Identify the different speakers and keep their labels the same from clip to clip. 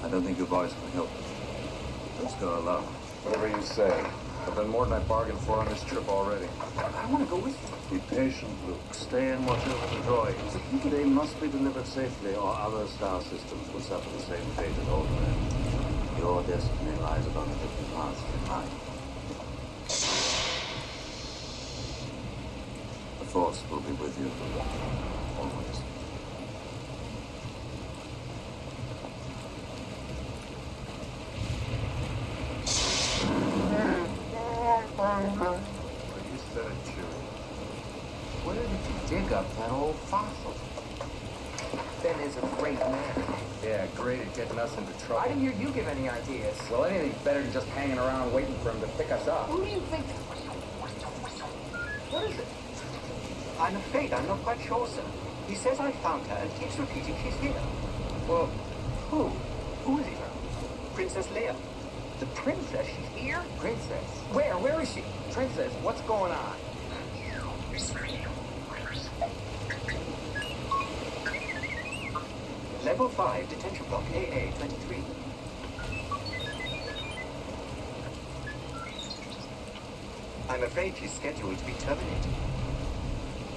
Speaker 1: I don't think your boys can help us. Let's go alone.
Speaker 2: Whatever you say. I've done more than I bargained for on this trip already.
Speaker 3: I want to go with you.
Speaker 2: Be patient, Luke. Stay and watch over the droids. They must be delivered safely, or other star systems will suffer the same fate as old men.
Speaker 1: Your destiny lies upon a different path than mine. The Force will be with you. Always.
Speaker 2: You said it, Chewie.
Speaker 3: Where did you dig up that old fossil? Ben is a great man.
Speaker 2: Yeah, great at getting us into trouble.
Speaker 3: I didn't hear you give any ideas.
Speaker 4: Well, anything's better than just hanging around waiting for him to pick us up.
Speaker 3: Who do you think? What is it? I'm afraid I'm not quite sure, sir. He says I found her and keeps repeating she's here.
Speaker 4: Well,
Speaker 3: Who? Who is he, sir? Princess Leia.
Speaker 4: the princess, she's here?
Speaker 3: Princess?
Speaker 4: Where? Where is she? Princess, what's going on?
Speaker 3: Level 5, detention block AA-23. I'm afraid she's scheduled to be terminated.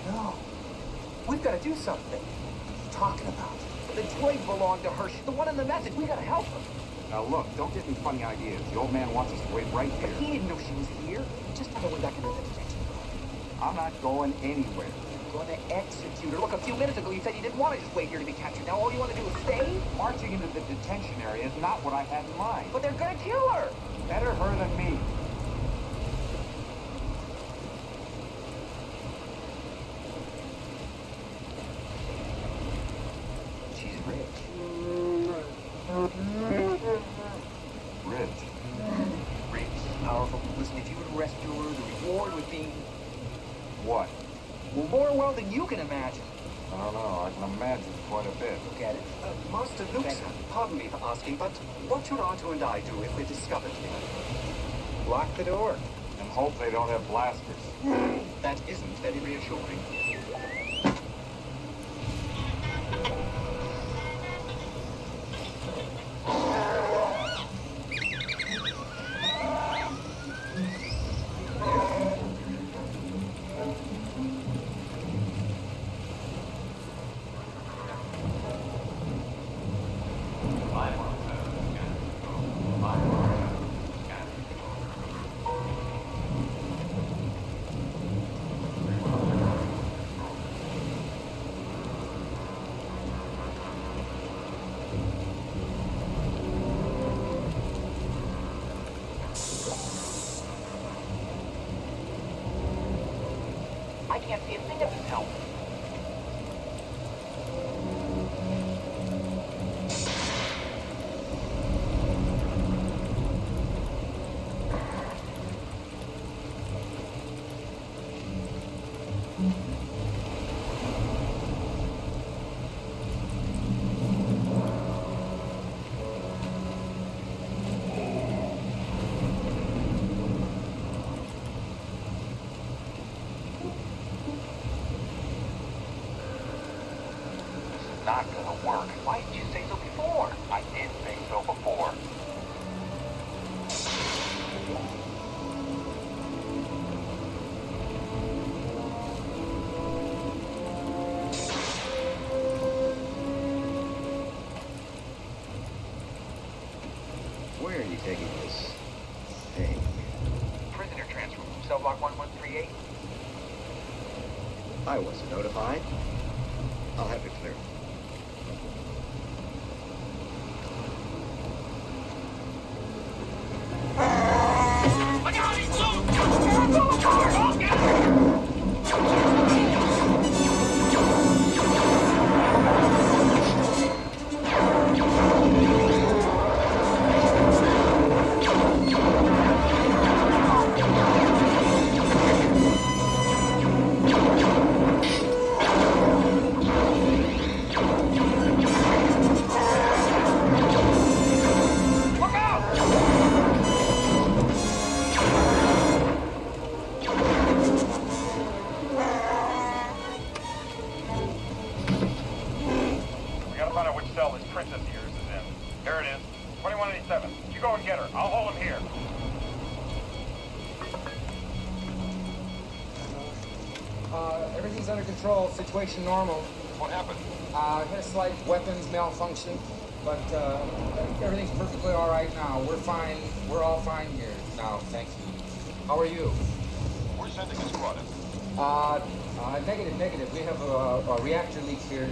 Speaker 4: No. We've got to do something. What are you talking about? The droid belonged to her. She's the one in the message. We got to help her.
Speaker 5: Now look, don't get any funny ideas. The old man wants us to wait right
Speaker 4: But
Speaker 5: here.
Speaker 4: he didn't know she was here. Just never went back into the detention block.
Speaker 5: I'm not going anywhere.
Speaker 4: Going to execute her. Look, a few minutes ago you said you didn't want to just wait here to be captured. Now all you want to do is stay?
Speaker 5: Marching into the detention area is not what I had in mind.
Speaker 4: But they're going to kill her.
Speaker 5: Better her than me.
Speaker 4: She's rich.
Speaker 5: Rich.
Speaker 4: Powerful. Listen, if you were to rescue her, the reward would be,
Speaker 5: What?
Speaker 4: well, more wealth than you can imagine.
Speaker 5: I don't know. I can imagine quite a bit.
Speaker 4: Look at it.
Speaker 3: Master Luke, sir, pardon me for asking, but what should Artu and I do if we're discovered here?
Speaker 4: Lock the door.
Speaker 5: And hope they don't have blasters.
Speaker 3: That isn't very reassuring.
Speaker 5: not gonna work.
Speaker 4: Why didn't you say so before?
Speaker 5: I did say so before.
Speaker 6: Where are you taking this thing?
Speaker 4: Prisoner transfer from cell block 1138.
Speaker 6: I wasn't notified. I'll have it clear.
Speaker 5: We gotta find out which cell this princess of yours is in. Here it is. 2187. You go and get her. I'll hold him here.
Speaker 7: Everything's under control. Situation normal.
Speaker 5: What happened?
Speaker 7: Had a slight weapons malfunction, but everything's perfectly all right now. We're fine. We're all fine here now. Thank you. How are you?
Speaker 5: We're sending a squad in.
Speaker 7: Negative. We have a reactor leak here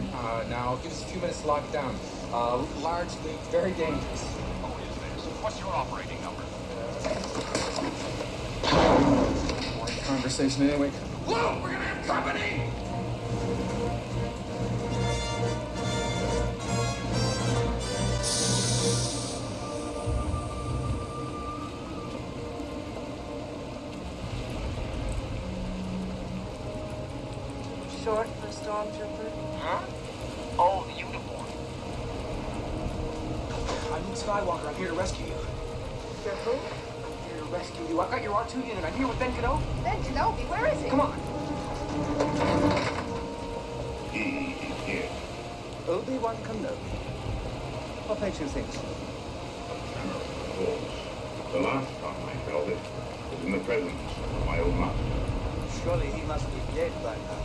Speaker 7: now. Give us a few minutes to lock it down. Large leak, very dangerous.
Speaker 5: Who is this? What's your operating number?
Speaker 7: Boring conversation anyway.
Speaker 5: Whoa, we're gonna have company!
Speaker 8: Short for a stormtrooper.
Speaker 4: Huh? Oh, the uniform. I'm Luke Skywalker. I'm here to rescue you.
Speaker 8: You're who?
Speaker 4: I'm here to rescue you. I've got your R2 unit. I'm here with Ben Kenobi.
Speaker 8: Ben Kenobi, where is he?
Speaker 4: Come on.
Speaker 1: He is here.
Speaker 6: Obi-Wan Kenobi. What makes you think so?
Speaker 1: Of course. The last time I felt it was in the presence of my old master.
Speaker 6: Surely he must be dead by now.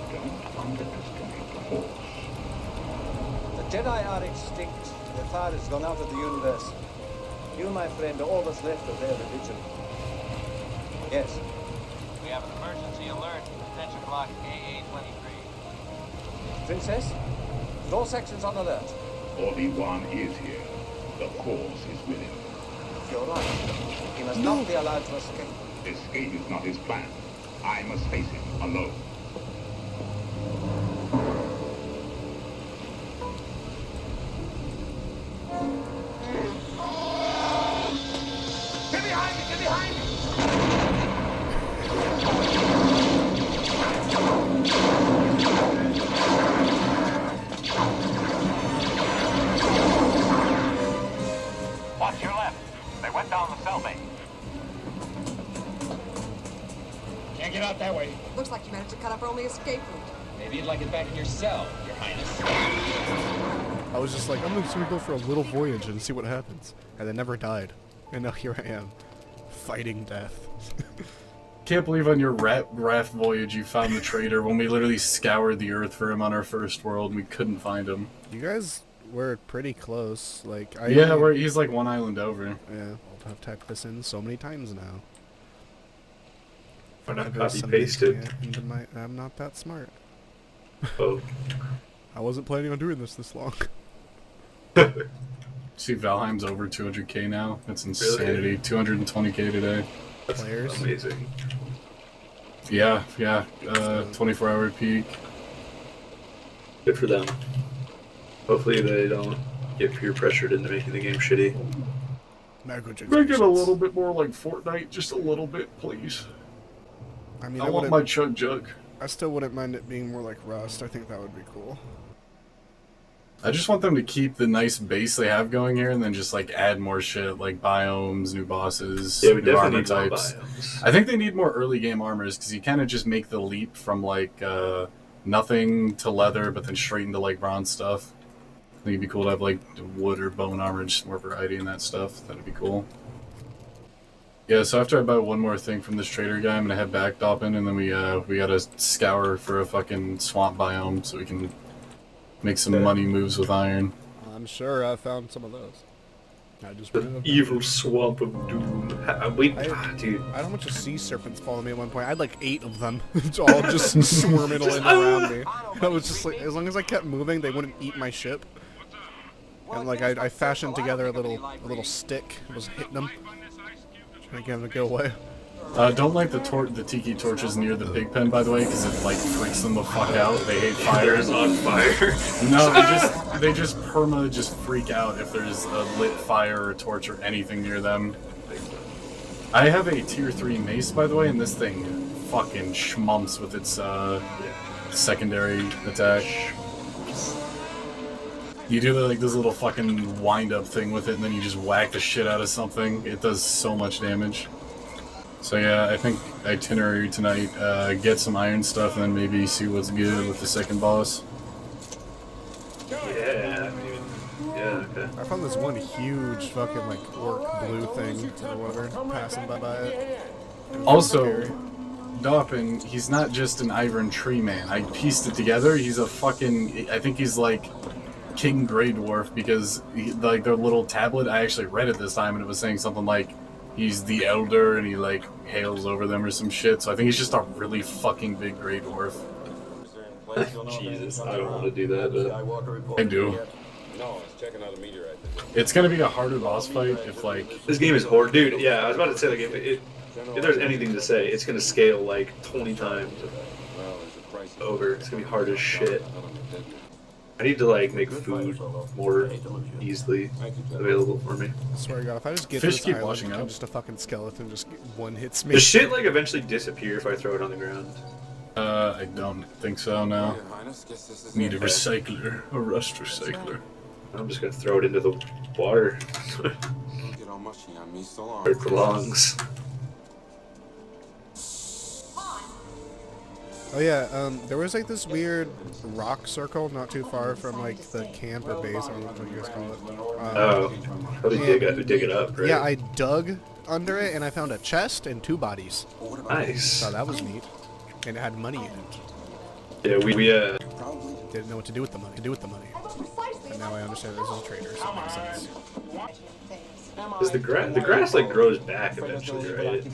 Speaker 1: Don't underestimate the Force.
Speaker 6: The Jedi are extinct. Their fire has gone out of the universe. You, my friend, are all that's left of their religion. Yes.
Speaker 9: We have an emergency alert. Attention block AA-23.
Speaker 6: Princess, put all sections on alert.
Speaker 1: Obi-Wan is here. The Force is with him.
Speaker 6: You're right. He must not be allowed to escape.
Speaker 1: Escape is not his plan. I must face him alone.
Speaker 4: Get behind me! Get behind me!
Speaker 5: Watch your left. They went down the cell bay.
Speaker 10: Can't get out that way.
Speaker 8: Looks like you managed to cut up our only escape route.
Speaker 10: Maybe you'd like it back in your cell, Your Highness.
Speaker 11: I was just like, I'm just gonna go for a little voyage and see what happens. And I never died. And now here I am, fighting death.
Speaker 12: Can't believe on your raft voyage you found the traitor when we literally scoured the earth for him on our first world and we couldn't find him.
Speaker 11: You guys were pretty close. Like
Speaker 12: he's like one island over.
Speaker 11: Yeah, I've typed this in so many times now.
Speaker 13: Why not
Speaker 11: Maybe
Speaker 13: copy
Speaker 11: somebody
Speaker 13: paste it?
Speaker 11: can't into I'm not that smart.
Speaker 13: Oh.
Speaker 11: I wasn't planning on doing this long.
Speaker 12: See, Valheim's over 200k now. That's insanity.
Speaker 13: Really?
Speaker 12: 220k today.
Speaker 13: That's
Speaker 11: Players?
Speaker 13: amazing.
Speaker 12: Yeah. 24-hour peak.
Speaker 13: Good for them. Hopefully they don't get peer pressured into making the game shitty.
Speaker 12: Make it a little bit more like Fortnite, just a little bit, please.
Speaker 11: I mean,
Speaker 12: I want my chug jug.
Speaker 11: I still wouldn't mind it being more like Rust. I think that would be cool.
Speaker 12: I just want them to keep the nice base they have going here, and then just like add more shit like biomes, new bosses,
Speaker 13: Yeah, we
Speaker 12: new armor
Speaker 13: definitely need more
Speaker 12: types.
Speaker 13: biomes.
Speaker 12: I think they need more early game armors because you kind of just make the leap from like nothing to leather, but then straight into like bronze stuff. I think it'd be cool to have like wood or bone armor, just more variety in that stuff. That'd be cool. Yeah, so after I buy one more thing from this trader guy, I'm gonna head back Doppin, and then we gotta scour for a fucking swamp biome so we can make some money moves with iron.
Speaker 11: I'm sure I found some of those. I just
Speaker 13: The evil swamp of doom. Dude.
Speaker 11: I had a bunch of sea serpents follow me at one point. I had like 8 of them, all just swarming around me. I was just like, as long as I kept moving, they wouldn't eat my ship. And like I fashioned together a little stick, was hitting them, trying to get them to go away.
Speaker 12: Don't light the tiki torches near the pig pen, by the way, because it like freaks them the fuck out. They hate fire.
Speaker 13: There's on fire.
Speaker 12: No, they just freak out if there's a lit fire or torch or anything near them. I have a tier 3 mace, by the way, and this thing fucking schmumps with its secondary attack. You do like this little fucking wind-up thing with it, and then you just whack the shit out of something. It does so much damage. So yeah, I think itinerary tonight, get some iron stuff, and then maybe see what's good with the second boss.
Speaker 13: Yeah, okay.
Speaker 11: I found this one huge fucking like orc blue thing or whatever passing by it.
Speaker 12: Also, Doppin, he's not just an Ivern tree man. I pieced it together. He's a fucking, I think he's like King Grey Dwarf, because like their little tablet, I actually read it this time, and it was saying something like he's the elder and he like hails over them or some shit. So I think he's just a really fucking big Grey Dwarf.
Speaker 13: Jesus, I don't want to do that, but
Speaker 12: I do. It's gonna be a harder boss fight if like
Speaker 13: this game is hard, dude. Yeah, I was about to say like if there's anything to say, it's gonna scale like 20 times over. It's gonna be hard as shit. I need to like make food more easily available for me.
Speaker 11: I swear to God, if I just get
Speaker 12: Fish
Speaker 11: this
Speaker 12: keep
Speaker 11: island,
Speaker 12: washing
Speaker 11: I'm
Speaker 12: up.
Speaker 11: just a fucking skeleton, just one hits me.
Speaker 13: Does shit like eventually disappear if I throw it on the ground?
Speaker 12: I don't think so, no. Need a recycler, a rust recycler.
Speaker 13: I'm just gonna throw it into the water. Where it belongs.
Speaker 11: Oh yeah, there was like this weird rock circle not too far from like the camp or base, I don't know what you guys call it.
Speaker 13: Probably dig it up, right?
Speaker 11: Yeah, I dug under it and I found a chest and 2 bodies.
Speaker 13: Nice.
Speaker 11: Oh, that was neat. And it had money in it.
Speaker 13: Yeah, we
Speaker 11: didn't know what to do with the money. And now I understand this is a trader, so it makes sense.
Speaker 13: Because the grass like grows back eventually, right?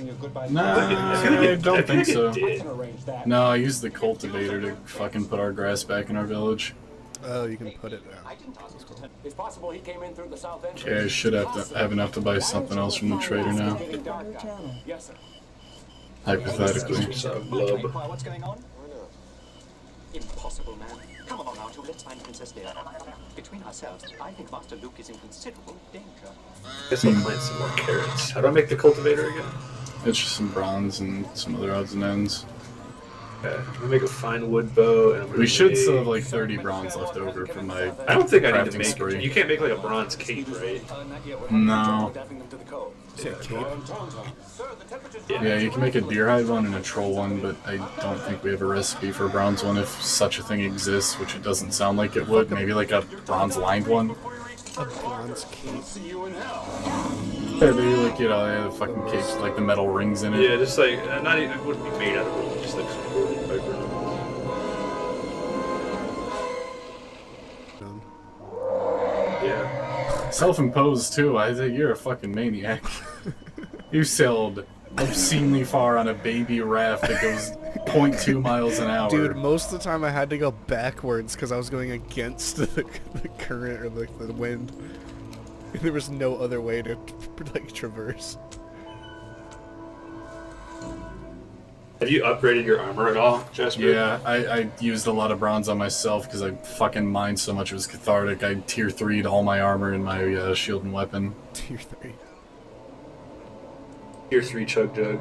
Speaker 12: Nah, I don't think so.
Speaker 13: Did.
Speaker 12: No, I used the cultivator to fucking put our grass back in our village.
Speaker 11: Oh, you can put it down.
Speaker 14: It's possible he came in through the south entrance.
Speaker 12: Okay, I should have enough to buy something else from the trader now.
Speaker 14: Yes, sir.
Speaker 12: Hypothetically.
Speaker 14: What's going on? Impossible, man. Come along, Artu. Let's find Princess Leia. Between ourselves, I think Master Luke is in considerable danger.
Speaker 13: Guess I'll plant some more carrots. How do I make the cultivator again?
Speaker 12: It's just some bronze and some other odds and ends.
Speaker 13: Okay, I'm gonna make a fine wood bow. And
Speaker 12: We should still have like 30 bronze left over from my
Speaker 13: I don't think I need to
Speaker 12: crafting
Speaker 13: make.
Speaker 12: spree.
Speaker 13: You can't make like a bronze cape, right?
Speaker 12: No.
Speaker 11: Is it a cape?
Speaker 12: Yeah, you can make a deer hide one and a troll one, but I don't think we have a recipe for a bronze one if such a thing exists, which it doesn't sound like it would. Maybe like a bronze lined one.
Speaker 11: A bronze cape?
Speaker 12: Yeah, maybe like, you know, they have fucking capes with like the metal rings in it.
Speaker 13: Yeah, just like not even, it wouldn't be made out of wood, just like some wood and paper. Yeah.
Speaker 12: Self-imposed too. I think you're a fucking maniac. You sailed obscenely far on a baby raft that goes 0.2 miles an hour.
Speaker 11: Dude, most of the time I had to go backwards because I was going against the current or the wind. There was no other way to like traverse.
Speaker 13: Have you upgraded your armor at all, Jasper?
Speaker 12: Yeah, I used a lot of bronze on myself because I fucking mined so much it was cathartic. I tier 3'd all my armor and my shield and weapon.
Speaker 11: Tier 3.
Speaker 13: Tier 3 chug jug.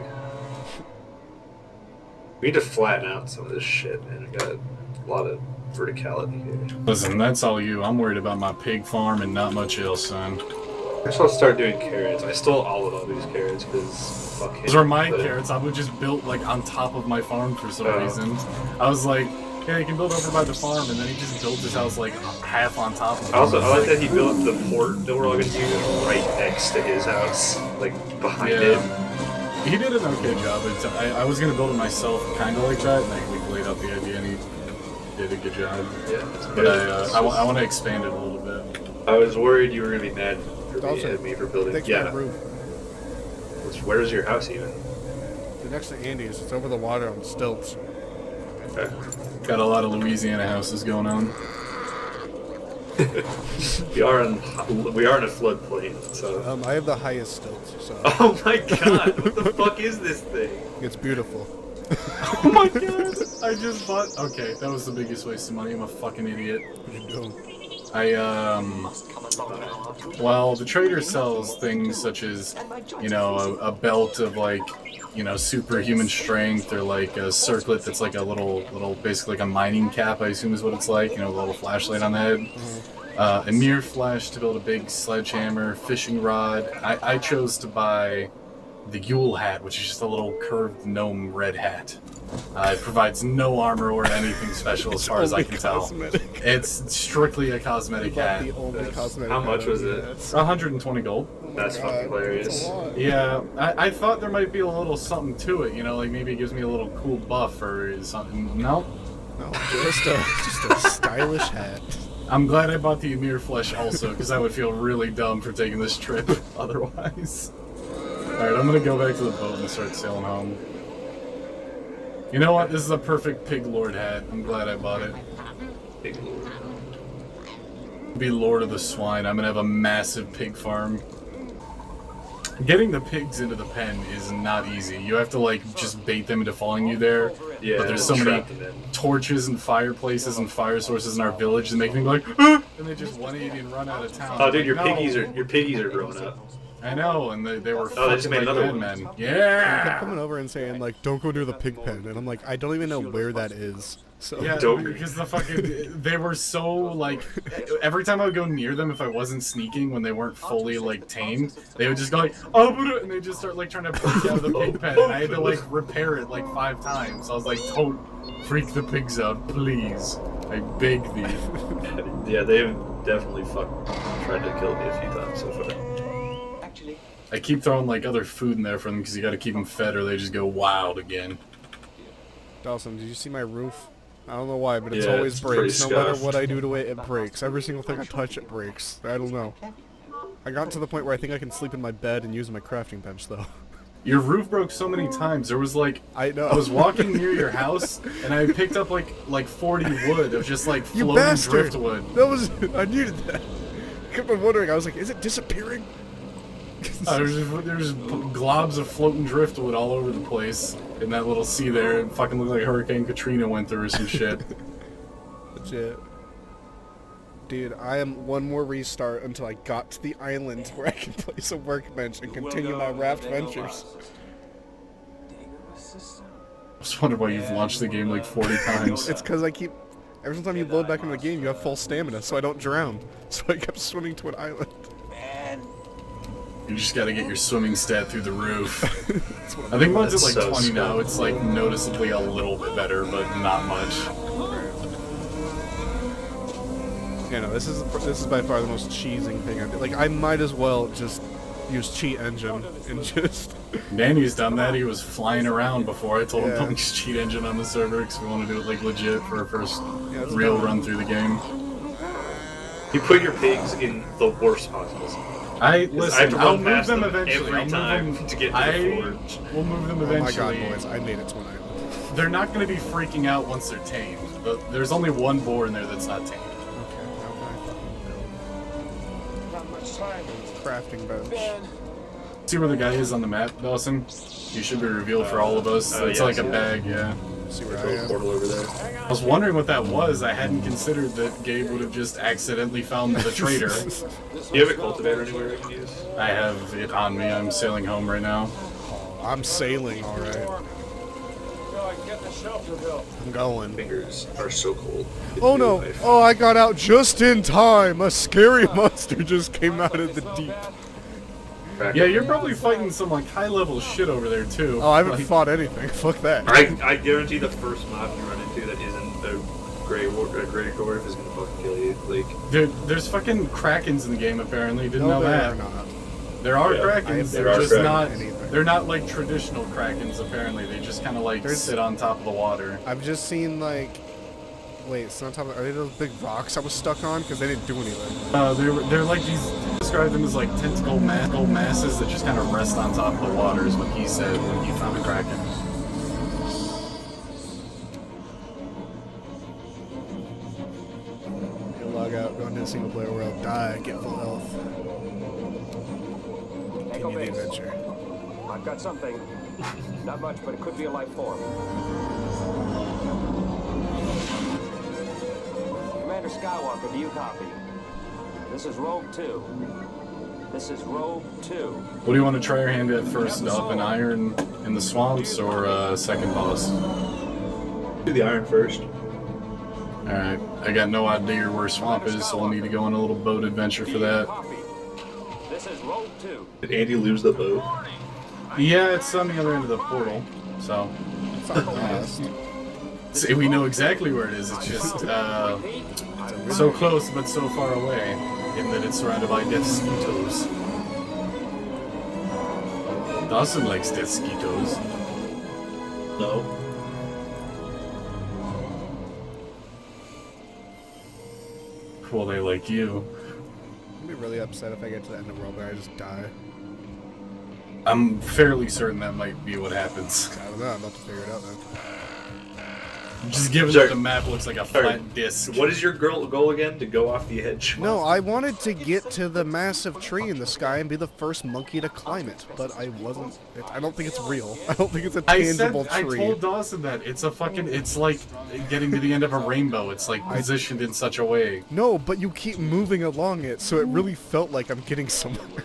Speaker 13: We need to flatten out some of this shit, man. We got a lot of verticality here.
Speaker 12: Listen, that's all you. I'm worried about my pig farm and not much else, son.
Speaker 13: I guess I'll start doing carrots. I stole all these carrots because fuck him.
Speaker 12: Those are my carrots. I would just built like on top of my farm for some reason. I was like, Yeah, he can build over by the farm, and then he just built his house like half on top of it.
Speaker 13: Also, I like that he built the port that we're all going to use right next to his house, like behind it.
Speaker 12: He did an okay job. I was going to build it myself, kind of like that, and I laid out the idea, and he did a good job.
Speaker 13: Yeah,
Speaker 12: but I want to expand it a little bit.
Speaker 13: I was worried you were going to be mad at me for building.
Speaker 11: Yeah. Roof.
Speaker 13: Where's your house even?
Speaker 11: Next to Andy's. It's over the water on stilts.
Speaker 13: Okay.
Speaker 12: Got a lot of Louisiana houses going on.
Speaker 13: we are in a floodplain, so.
Speaker 11: I have the highest stilts. So.
Speaker 13: Oh my god! What the fuck is this thing?
Speaker 11: It's beautiful.
Speaker 12: Oh my god! I just bought. Okay, that was the biggest waste of money. I'm a fucking idiot.
Speaker 11: What are you doing?
Speaker 12: Well, the trader sells things such as, you know, a belt of like, you know, superhuman strength, or like a circlet that's like a little, basically like a mining cap, I assume is what it's like, you know, a little flashlight on the head. A mirror flash to build a big sledgehammer, fishing rod. I chose to buy the Yule hat, which is just a little curved gnome red hat. It provides no armor or anything special as far as I can tell. It's strictly a cosmetic hat.
Speaker 13: How much was it?
Speaker 12: 120 gold.
Speaker 13: That's fucking hilarious.
Speaker 12: Yeah, I thought there might be a little something to it, you know, like maybe it gives me a little cool buff or something. No,
Speaker 11: just a stylish hat.
Speaker 12: I'm glad I bought the Ymir flesh also, because I would feel really dumb for taking this trip otherwise. Alright, I'm gonna go back to the boat and start sailing home. You know what? This is a perfect pig lord hat. I'm glad I bought it.
Speaker 13: Pig lord.
Speaker 12: Be lord of the swine. I'm gonna have a massive pig farm. Getting the pigs into the pen is not easy. You have to like just bait them into following you there.
Speaker 13: Yeah,
Speaker 12: but there's so many torches and fireplaces and fire sources in our village that make them go like, ah! And they just 180 and run out of town.
Speaker 13: Oh, dude, your piggies are growing up.
Speaker 12: I know, and they were
Speaker 13: they just made another one.
Speaker 12: Men.
Speaker 11: They
Speaker 12: Yeah.
Speaker 11: kept coming over and saying like, "Don't go near the pig pen," and I'm like, I don't even know where that is. So
Speaker 12: Yeah, because the fucking they were so like every time I would go near them if I wasn't sneaking when they weren't fully like tamed, they would just go like oh, and they just start like trying to break out of the pig pen, and I had to like repair it like 5 times. I was like, don't freak the pigs out, please. I beg thee.
Speaker 13: Yeah, they've definitely tried to kill me a few times so far.
Speaker 12: I keep throwing like other food in there for them because you got to keep them fed or they just go wild again.
Speaker 11: Dawson, did you see my roof? I don't know why, but it's
Speaker 13: Yeah,
Speaker 11: always
Speaker 13: it's
Speaker 11: breaks. No
Speaker 13: pretty
Speaker 11: matter
Speaker 13: scuffed.
Speaker 11: what I do to it, it breaks. Every single thing I touch, it breaks. I don't know. I got to the point where I think I can sleep in my bed and use my crafting bench, though.
Speaker 12: Your roof broke so many times. There was like
Speaker 11: I know.
Speaker 12: I was walking near your house and I picked up like 40 wood of just like
Speaker 11: You
Speaker 12: floating
Speaker 11: bastard!
Speaker 12: driftwood.
Speaker 11: That was I needed that. I kept on wondering. I was like, is it disappearing?
Speaker 12: There's globs of floating driftwood all over the place in that little sea there. It fucking looked like Hurricane Katrina went through or some shit.
Speaker 11: Legit. Dude, I am one more restart until I got to the island where I can place a workbench and continue my raft ventures.
Speaker 12: I was wondering why you've launched the game like 40 times.
Speaker 11: It's because I keep... Every time you load back into the game, you have full stamina, so I don't drown. So I kept swimming to an island.
Speaker 12: You just gotta get your swimming stat through the roof. I think mine's at like
Speaker 13: so
Speaker 12: 20 now.
Speaker 13: smart.
Speaker 12: It's like noticeably a little bit better, but not much.
Speaker 11: Yeah, no, this is by far the most cheesing thing I did. Like, I might as well just use cheat engine and just...
Speaker 12: Danny's done that. He was flying around before I told him
Speaker 11: Yeah.
Speaker 12: don't use cheat engine on the server because we want to do it like legit for our first
Speaker 11: Yeah, it's
Speaker 12: real
Speaker 11: fine.
Speaker 12: run through the game.
Speaker 13: You put your pigs in the worst possible spot.
Speaker 12: I
Speaker 13: have
Speaker 12: listen.
Speaker 13: to
Speaker 12: I'll
Speaker 13: run
Speaker 12: move
Speaker 13: past
Speaker 12: them
Speaker 13: them
Speaker 12: eventually.
Speaker 13: every
Speaker 12: I'll
Speaker 13: time
Speaker 12: move them.
Speaker 13: to get to the forge.
Speaker 12: We'll move them
Speaker 11: Oh my
Speaker 12: eventually.
Speaker 11: god, boys, I made it to an island.
Speaker 12: They're not going to be freaking out once they're tamed. But there's only one boar in there that's not tamed.
Speaker 11: Okay, how can I fucking build?
Speaker 6: Not much time.
Speaker 11: Crafting bench.
Speaker 12: See where the guy is on the map, Dawson? He should be revealed for all of us. It's
Speaker 13: yeah,
Speaker 12: like a
Speaker 13: so-
Speaker 12: bag, yeah.
Speaker 11: See where I
Speaker 13: There's a
Speaker 11: am.
Speaker 13: portal over there.
Speaker 12: I was wondering what that was. I hadn't considered that Gabe would have just accidentally found the trader.
Speaker 13: Do you have a cultivator anywhere I can use?
Speaker 12: I have it on me. I'm sailing home right now.
Speaker 11: I'm sailing, alright. I'm going.
Speaker 13: Fingers are so cold.
Speaker 11: Oh no! Oh, I got out just in time! A scary monster just came out of the deep.
Speaker 12: Yeah, you're probably fighting some like high-level shit over there too.
Speaker 11: Oh, I haven't
Speaker 12: Like,
Speaker 11: fought anything. Fuck that.
Speaker 13: I guarantee the first mob you run into that isn't a Grey Dwarf is gonna fucking kill you. Like,
Speaker 12: dude, there's fucking krakens in the game apparently. Didn't know that. There are krakens. They're just not. They're not like traditional krakens. Apparently, they just kind of like sit on top of the water.
Speaker 11: I've just seen like. Wait, it's not top of, are they those big rocks I was stuck on? Because they didn't do anything.
Speaker 12: They're like these. Describe them as like tentacle masses that just kind of rest on top of the water. Is what he said when he found a kraken.
Speaker 11: Log out, go into the single player world, die, get full health. Continue the adventure.
Speaker 15: I've got something. Not much, but it could be a life form. Commander Skywalker, do you copy? This is Rogue 2. This is Rogue 2.
Speaker 12: What do you want to try your hand at first? Up an iron in the swamps or second boss?
Speaker 13: Do the iron first.
Speaker 12: Alright, I got no idea where swamp is, so we'll need to go on a little boat adventure for that.
Speaker 15: This is Rogue 2.
Speaker 13: Did Andy lose the boat?
Speaker 12: Yeah, it's on the other end of the portal, so... See, we know exactly where it is, it's just, so close but so far away, in that it's surrounded by death skeetos. Dawson likes death skeetos.
Speaker 13: No.
Speaker 12: Well, they like you.
Speaker 11: I'd be really upset if I get to the end of the world and I just die.
Speaker 12: I'm fairly certain that might be what happens.
Speaker 11: I don't know, I'm about to figure it out then.
Speaker 12: Just given that the map looks like a flat disc.
Speaker 13: What is your goal again? To go off the edge?
Speaker 11: No, I wanted to get to the massive tree in the sky and be the first monkey to climb it, but I wasn't. I don't think it's real. I don't think it's a tangible tree.
Speaker 12: I told Dawson that. It's a fucking, it's like getting to the end of a rainbow. It's like positioned in such a way.
Speaker 11: No, but you keep moving along it, so it really felt like I'm getting somewhere.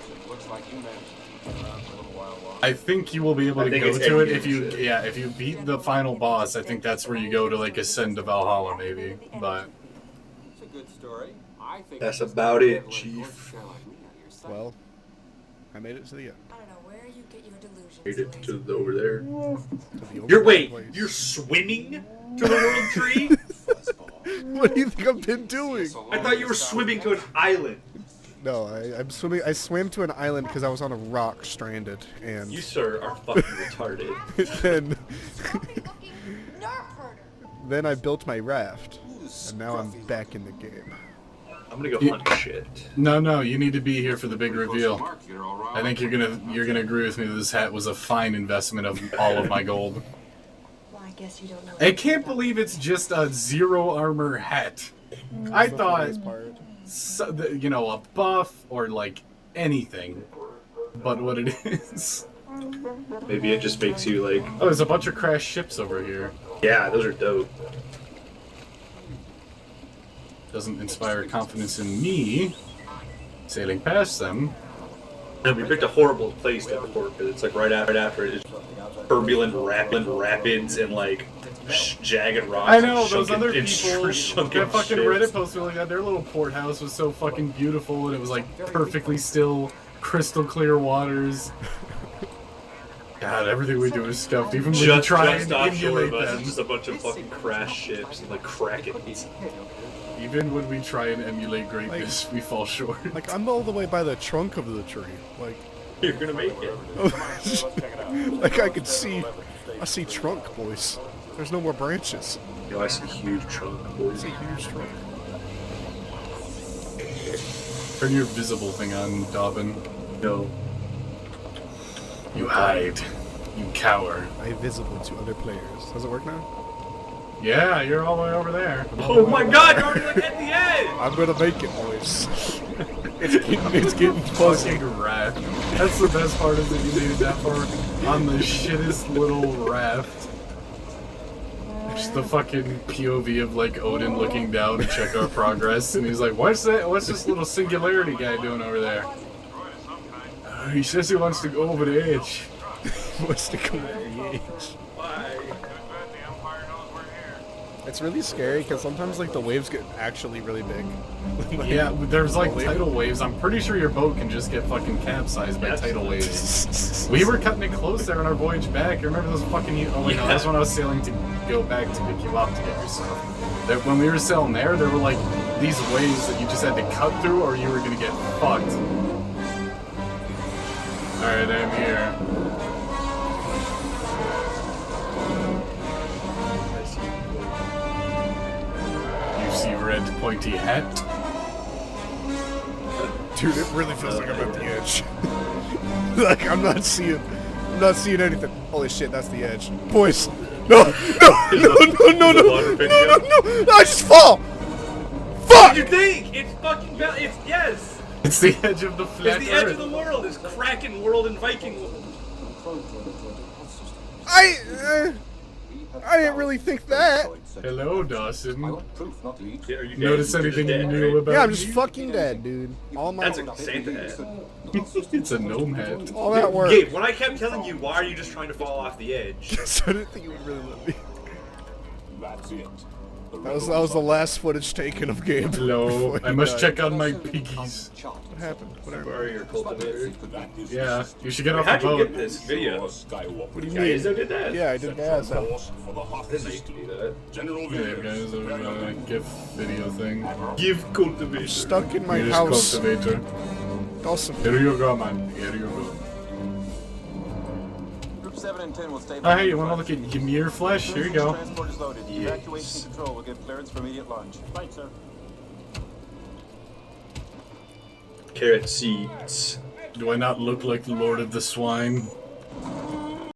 Speaker 12: I think you will be able to go to it if you beat the final boss. I think that's where you go to like ascend to Valhalla maybe, but
Speaker 15: It's a good story. I think
Speaker 13: that's about it, Chief.
Speaker 11: Well, I made it to the end.
Speaker 8: I don't know where you get your delusions.
Speaker 13: Made it to the, over there.
Speaker 11: You're
Speaker 13: you're swimming to the world tree?
Speaker 11: What do you think I've been doing?
Speaker 13: I thought you were swimming to an island.
Speaker 11: No, I'm swimming. I swam to an island because I was on a rock stranded, and
Speaker 13: you, sir, are fucking retarded.
Speaker 11: then I built my raft, and now I'm back in the game.
Speaker 13: I'm gonna go hunt shit.
Speaker 12: No, you need to be here for the big reveal. I think you're gonna agree with me that this hat was a fine investment of all of my gold.
Speaker 8: Well, I guess you don't know.
Speaker 12: I can't believe it's just a zero armor hat. I thought. So, you know, a buff or like anything, but what it is.
Speaker 13: Maybe it just makes you like.
Speaker 12: Oh, there's a bunch of crashed ships over here.
Speaker 13: Yeah, those are dope.
Speaker 12: Doesn't inspire confidence in me sailing past them.
Speaker 13: And we picked a horrible place to port because it's like right after it is turbulent rapids and like jagged rocks.
Speaker 12: I know, those other people, that fucking
Speaker 13: ships.
Speaker 12: Reddit post were like that, their little port house was so fucking beautiful and it was like perfectly still, crystal clear waters. God, everything we do is scuffed, even when we try and emulate them.
Speaker 13: It's just a bunch of fucking crash ships and like krakens.
Speaker 12: Even when we try and emulate greatness, we fall short.
Speaker 11: Like, I'm all the way by the trunk of the tree. Like,
Speaker 13: you're gonna make it.
Speaker 11: Like, I see trunk, boys. There's no more branches.
Speaker 13: Yo, I see huge trunk, boys.
Speaker 11: I see huge trunk.
Speaker 12: Turn your visible thing on, Dobbin.
Speaker 13: No.
Speaker 12: You hide. You cower.
Speaker 11: I'm visible to other players. Does it work now?
Speaker 12: Yeah, you're all the way over there.
Speaker 13: Oh my god, you're already like at the end!
Speaker 11: I'm gonna make it, boys. It's getting fuzzy.
Speaker 12: Fucking raft. That's the best part, is that you made it that far on the shittest little raft. Just the fucking POV of like Odin looking down to check our progress, and he's like, "What's that? What's this little singularity guy doing over there?" He says he wants to go over the edge.
Speaker 11: Wants to go over the edge.
Speaker 13: Why?
Speaker 11: It's really scary because sometimes like the waves get actually really big. Like,
Speaker 12: yeah, there's like tidal waves. I'm pretty sure your boat can just get fucking capsized by tidal waves. We were cutting it close there on our voyage back. You remember those fucking? Oh wait, no, that's when I was sailing to go back to pick you up to get your stuff. That when we were sailing there were like these waves that you just had to cut through, or you were gonna get fucked. All right, I'm here. See red pointy hat.
Speaker 11: Dude, it really feels like I'm at the edge. Like I'm not seeing anything. Holy shit, that's the edge. Boys. No, I just fall! Fuck!
Speaker 13: What do you think? It's fucking yes!
Speaker 12: It's the edge of the flat
Speaker 13: It's the edge of the world, it's Kraken world and Viking world.
Speaker 11: I didn't really think that.
Speaker 12: Hello, Dawson.
Speaker 13: Yeah, are you
Speaker 12: Notice anything you knew about
Speaker 11: Yeah, I'm just fucking dead, dude. All my
Speaker 13: That's a Santa hat.
Speaker 12: It's a gnome hat.
Speaker 11: all that work.
Speaker 13: Gabe, when I kept telling you, why are you just trying to fall off the edge?
Speaker 11: So I didn't think you would really let me.
Speaker 16: That's it.
Speaker 11: That was the last footage taken of Gabe.
Speaker 12: Hello, I must check on my piggies.
Speaker 11: What happened? Whatever.
Speaker 13: Where are your cultivators?
Speaker 12: Yeah, you should get off
Speaker 13: How'd
Speaker 12: the
Speaker 13: you
Speaker 12: boat.
Speaker 13: get this video?
Speaker 11: What do you
Speaker 13: Guys,
Speaker 11: mean?
Speaker 13: who did that?
Speaker 11: Yeah, I did gas out.
Speaker 13: I didn't know you could do that.
Speaker 12: Yeah, guys, a GIF video thing.
Speaker 13: Give cultivator.
Speaker 11: Stuck in my
Speaker 12: Here's
Speaker 11: house.
Speaker 12: cultivator.
Speaker 11: Awesome.
Speaker 12: Here you go, man. Here you go.
Speaker 15: Group 7 and 10 will stay.
Speaker 12: Oh, hey, you want to look at Ymir flesh? Here you go.
Speaker 15: Transport is loaded. Evacuation control will give clearance for immediate launch. Right, sir.
Speaker 13: Carrot seeds.
Speaker 12: Do I not look like the Lord of the Swine?